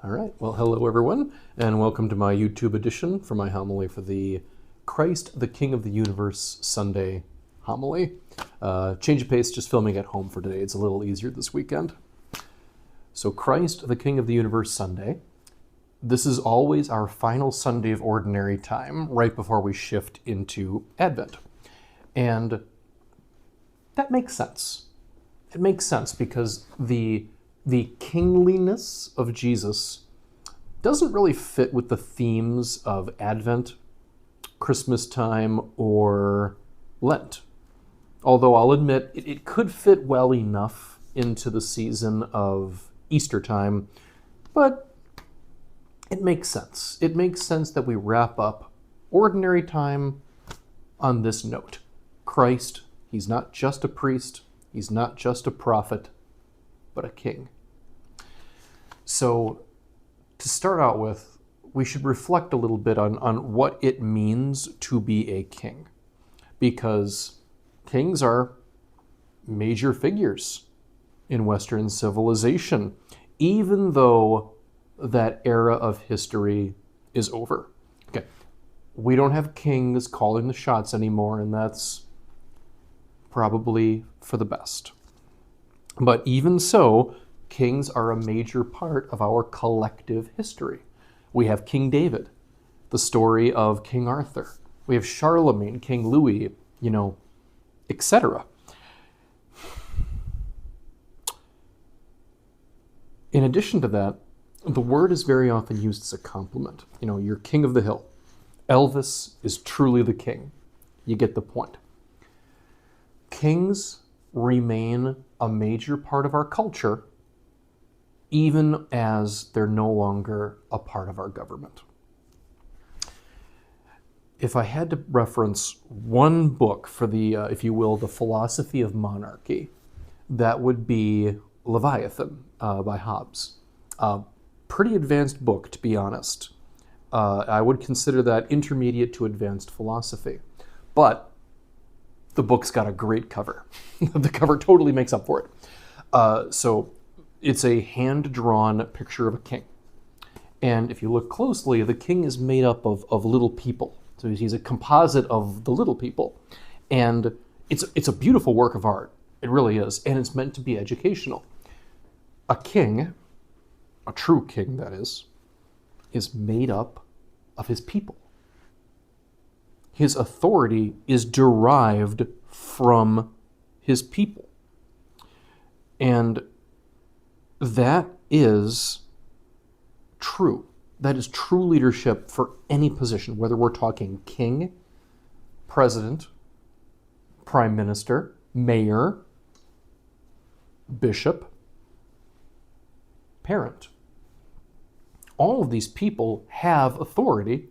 All right. Well, hello, everyone, and welcome to my YouTube edition for my homily for the Christ, the King of the Universe Sunday homily. Change of pace, just filming at home for today. It's a little easier this weekend. So Christ, the King of the Universe Sunday. This is always our final Sunday of Ordinary Time, right before we shift into Advent. And that makes sense. It makes sense because the kingliness of Jesus doesn't really fit with the themes of Advent, Christmas time, or Lent. Although I'll admit it could fit well enough into the season of Easter time, but it makes sense. It makes sense that we wrap up ordinary time on this note. Christ, he's not just a priest, he's not just a prophet, but a king. So to start out with, we should reflect a little bit on what it means to be a king, because kings are major figures in Western civilization, even though that era of history is over. Okay, we don't have kings calling the shots anymore, and that's probably for the best. But even so, kings are a major part of our collective history. We have King David, the story of King Arthur. We have Charlemagne, King Louis, etc. In addition to that, the word is very often used as a compliment. You're king of the hill. Elvis is truly the king. You get the point. Kings remain a major part of our culture, even as they're no longer a part of our government. If I had to reference one book for the, if you will, the philosophy of monarchy, that would be Leviathan by Hobbes. Pretty advanced book, to be honest. I would consider that intermediate to advanced philosophy. But the book's got a great cover. The cover totally makes up for it. So it's a hand-drawn picture of a king. And if you look closely, the king is made up of little people. So he's a composite of the little people. And it's a beautiful work of art. It really is. And it's meant to be educational. A king, a true king that is made up of his people. His authority is derived from his people. And that is true. That is true leadership for any position, whether we're talking king, president, prime minister, mayor, bishop, parent. All of these people have authority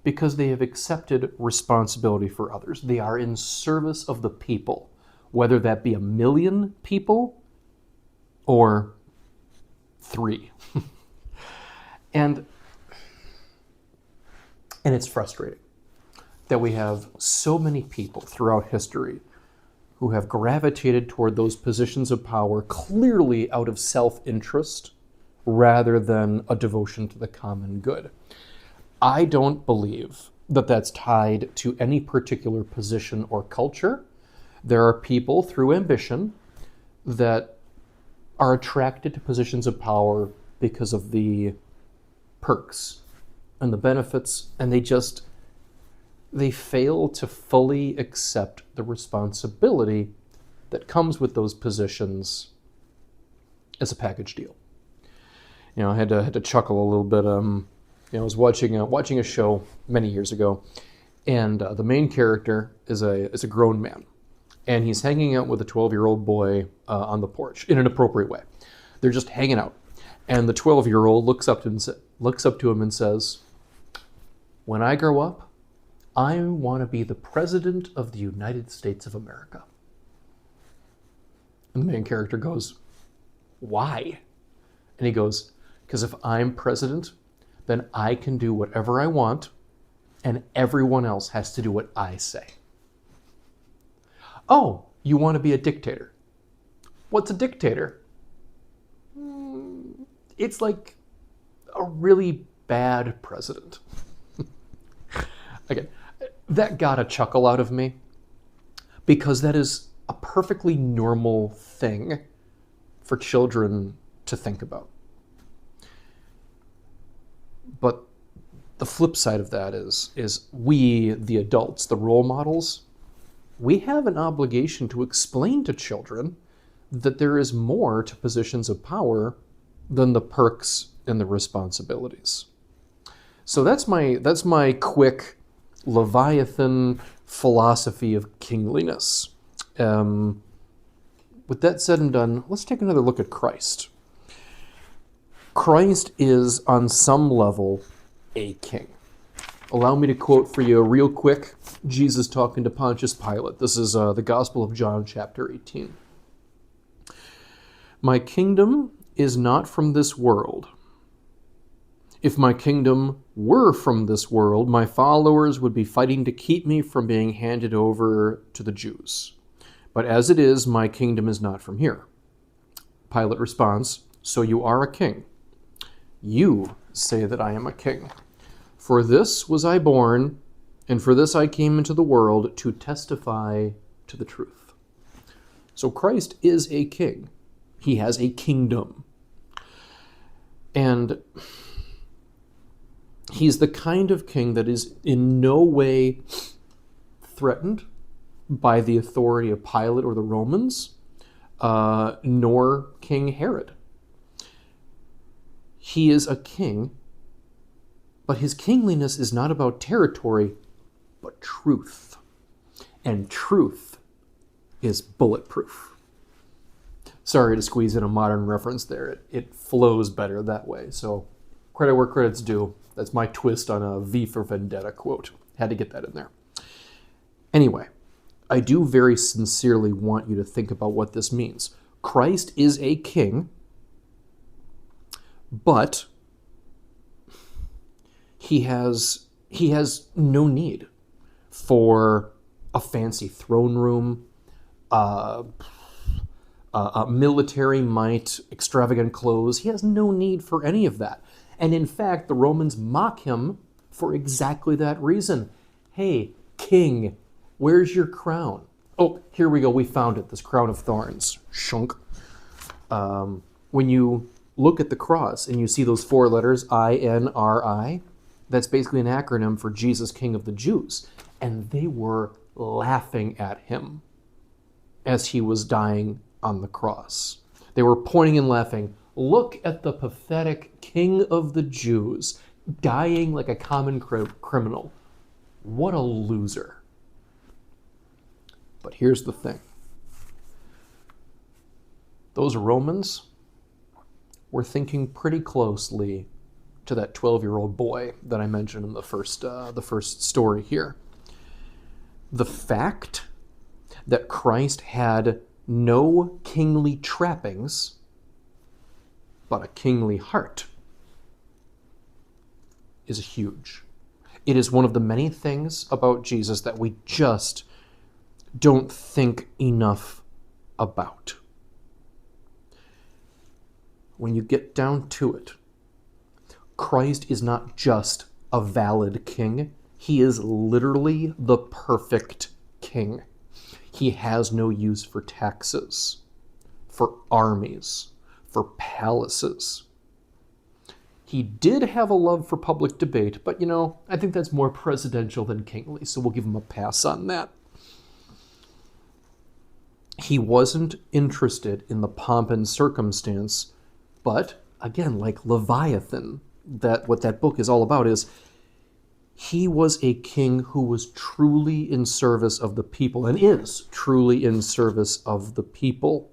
because they have accepted responsibility for others. They are in service of the people, whether that be 1 million people or 3. And it's frustrating that we have so many people throughout history who have gravitated toward those positions of power clearly out of self-interest rather than a devotion to the common good. I don't believe that that's tied to any particular position or culture. There are people through ambition that are attracted to positions of power because of the perks and the benefits, and they fail to fully accept the responsibility that comes with those positions as a package deal. I had to chuckle a little bit. I was watching a show many years ago, and the main character is a grown man, and he's hanging out with a 12-year-old boy on the porch in an appropriate way. They're just hanging out, and the 12-year-old looks up to him and says, "When I grow up, I want to be the president of the United States of America." And the main character goes, "Why?" And he goes, "Because if I'm president, then I can do whatever I want, and everyone else has to do what I say." "Oh, you want to be a dictator?" "What's a dictator?" It's like a really bad president. Again, that got a chuckle out of me because that is a perfectly normal thing for children to think about. But the flip side of that is we, the adults, the role models, we have an obligation to explain to children that there is more to positions of power than the perks and the responsibilities. So that's my quick Leviathan philosophy of kingliness. With that said and done, let's take another look at Christ. Christ is, on some level, a king. Allow me to quote for you real quick, Jesus talking to Pontius Pilate. This is the Gospel of John, chapter 18. My kingdom is not from this world. If my kingdom were from this world, my followers would be fighting to keep me from being handed over to the Jews. But as it is, my kingdom is not from here. Pilate responds, so you are a king. You say that I am a king. For this was I born, and for this I came into the world, to testify to the truth. So Christ is a king. He has a kingdom. And he's the kind of king that is in no way threatened by the authority of Pilate or the Romans, nor King Herod. He is a king, but his kingliness is not about territory, but truth. And truth is bulletproof. Sorry to squeeze in a modern reference there. It flows better that way. So credit where credit's due. That's my twist on a V for Vendetta quote. Had to get that in there. Anyway, I do very sincerely want you to think about what this means. Christ is a king, but he has no need for a fancy throne room, a military might, extravagant clothes. He has no need for any of that. And in fact, the Romans mock him for exactly that reason. Hey, king, where's your crown? Oh, here we go. We found it. This crown of thorns. Shunk. When you look at the cross and you see those four letters, INRI, that's basically an acronym for Jesus, King of the Jews. And they were laughing at him as he was dying on the cross. They were pointing and laughing. Look at the pathetic King of the Jews dying like a common criminal. What a loser. But here's the thing. Those Romans were thinking pretty closely to that 12-year-old boy that I mentioned in the first story here. The fact that Christ had no kingly trappings, but a kingly heart, is huge. It is one of the many things about Jesus that we just don't think enough about. When you get down to it, Christ is not just a valid king. He is literally the perfect king. He has no use for taxes, for armies, for palaces. He did have a love for public debate, but I think that's more presidential than kingly, so we'll give him a pass on that. He wasn't interested in the pomp and circumstance, but again, like Leviathan, what that book is all about is he was a king who was truly in service of the people and is truly in service of the people.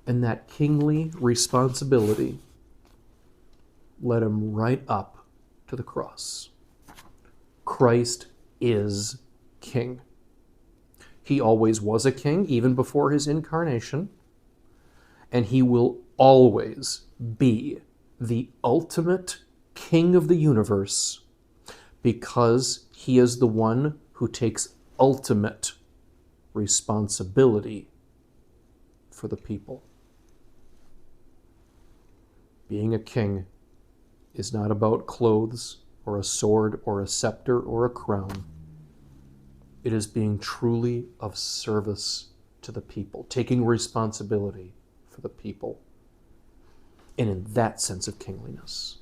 And that kingly responsibility led him right up to the cross. Christ is king. He always was a king, even before his incarnation, and he will always be the ultimate king of the universe because he is the one who takes ultimate responsibility for the people. Being a king is not about clothes or a sword or a scepter or a crown. It is being truly of service to the people, taking responsibility for the people. And in that sense of kingliness,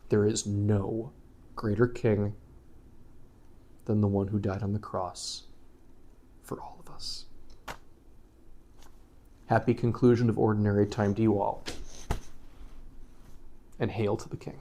there is no greater king than the one who died on the cross for all of us. Happy conclusion of ordinary time to you all, and hail to the King.